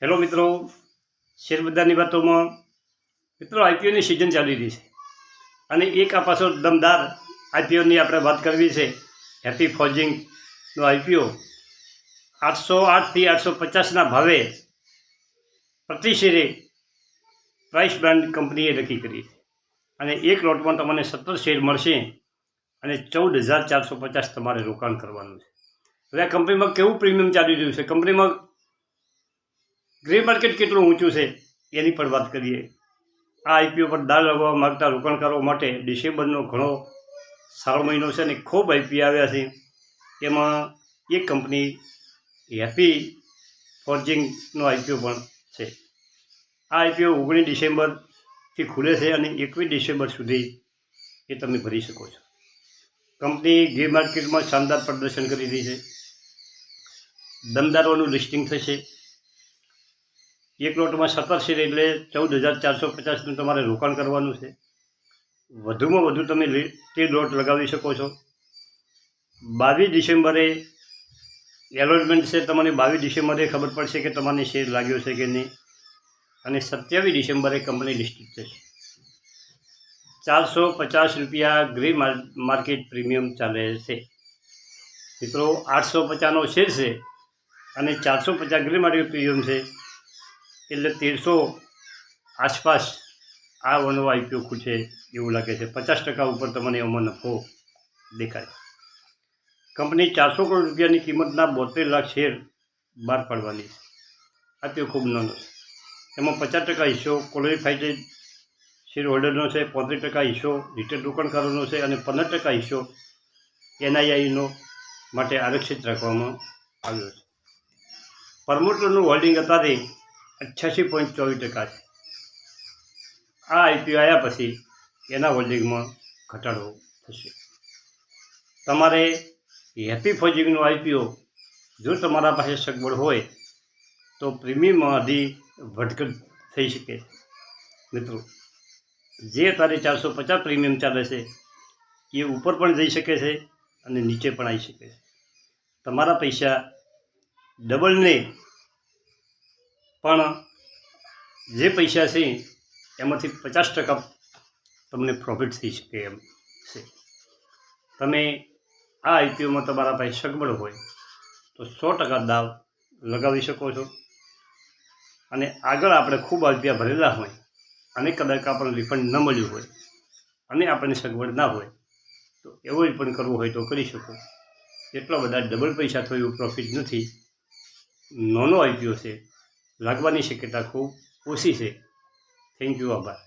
Hello મિત્રો, શેરબજારની વાતોમાં મિત્રો આઈપીઓની સિઝન ચાલી રહી છે અને એક આ પાછો દમદાર આઈપીઓની આપણે વાત કરવી છે. હેપી ફોર્જિંગનો આઈપીઓ 808થી 850ના ભાવે પ્રતિ શેરે પ્રાઇસ બ્રાન્ડ કંપનીએ નક્કી કરી છે અને એક લોટમાં તમને 17 શેર મળશે અને 14,450 તમારે રોકાણ કરવાનું છે. હવે આ કંપનીમાં કેવું પ્રીમિયમ ચાલી રહ્યું છે, કંપનીમાં ગ્રે માર્કેટ કેટલું ઊંચું છે એની પણ વાત કરીએ. આ આઈપીઓ પર દાળ લગાવવા માગતા રોકાણકારો માટે ડિસેમ્બરનો ઘણો સારો મહિનો છે અને ખૂબ આઈપીઓ આવ્યા છે. એમાં એક કંપની હેપી ફોર્જિંગનો આઈપીઓ પણ છે. આ આઈપીઓ 19 ડિસેમ્બરથી ખુલે છે અને 21 ડિસેમ્બર સુધી એ તમે ભરી શકો છો. કંપની ગ્રે માર્કેટમાં શાનદાર પ્રદર્શન કરી રહી છે. દમદારોનું લિસ્ટિંગ થશે. એક લોટમાં 17 શેર એટલે 14,450નું તમારે રોકાણ કરવાનું છે. વધુમાં વધુ તમે તે લોટ લગાવી શકો છો. 22 ડિસેમ્બરે એલોટમેન્ટ છે. તમને 22 ડિસેમ્બરે ખબર પડશે કે તમારે શેર લાગ્યો છે કે નહીં અને 27 ડિસેમ્બરે કંપની લિસ્ટિંગ થશે. 450 રૂપિયા ગ્રે માર્કેટ પ્રીમિયમ ચાલે છે. મિત્રો 850નો શેર છે અને 450 ગ્રે માર્કેટ પ્રીમિયમ છે એટલે 1300 આસપાસ આ વનો આઈપીઓ ખૂટે એવું લાગે છે. 50% ઉપર તમને એમાં નફો દેખાય. કંપની 400 કરોડ રૂપિયાની કિંમતના 72 લાખ શેર બહાર પાડવાની છે. આઈપીઓ ખૂબ નાનો છે. એમાં 50% હિસ્સો ક્વોલિફાઈડ શેર હોલ્ડરનો છે, 35% હિસ્સો રિટેલ રોકાણકારોનો છે અને 15% હિસ્સો એનઆઈઆઈનો માટે આરક્ષિત રાખવામાં આવ્યો છે. પ્રમોટરનું હોલ્ડિંગ અત્યારે 88.24% છે. આ આઈપીઓ આવ્યા પછી એના હોલ્ડિંગમાં ઘટાડો થશે. તમારે હેપી ફોર્જિંગનો આઈપીઓ જો તમારા પાસે સગવડ હોય તો પ્રીમિયમમાં હજી વધઘટ થઈ શકે. મિત્રો જે અત્યારે 450 પ્રીમિયમ ચાલે છે એ ઉપર પણ જઈ શકે છે અને નીચે પણ આવી શકે છે. તમારા પૈસા ડબલ નહીં પણ જે પૈસા છે એમાંથી 50% તમને પ્રોફિટ થઈ શકે એમ છે. તમે આ આઈપીઓમાં તમારા પાસે સગવડ હોય તો 100% દાવ લગાવી શકો છો અને આગળ આપણે ખૂબ રૂપિયા ભરેલા હોય અને કદાચ આપણને રિફંડ ન મળ્યું હોય અને આપણને સગવડ ના હોય તો એવું પણ કરવું હોય તો કરી શકો. એટલા બધા ડબલ પૈસા થયું પ્રોફિટ નથી. નાનો આઈપીઓ છે, લાગવાની શક્યતા ખૂબ ઓછી છે. Thank you. આભાર.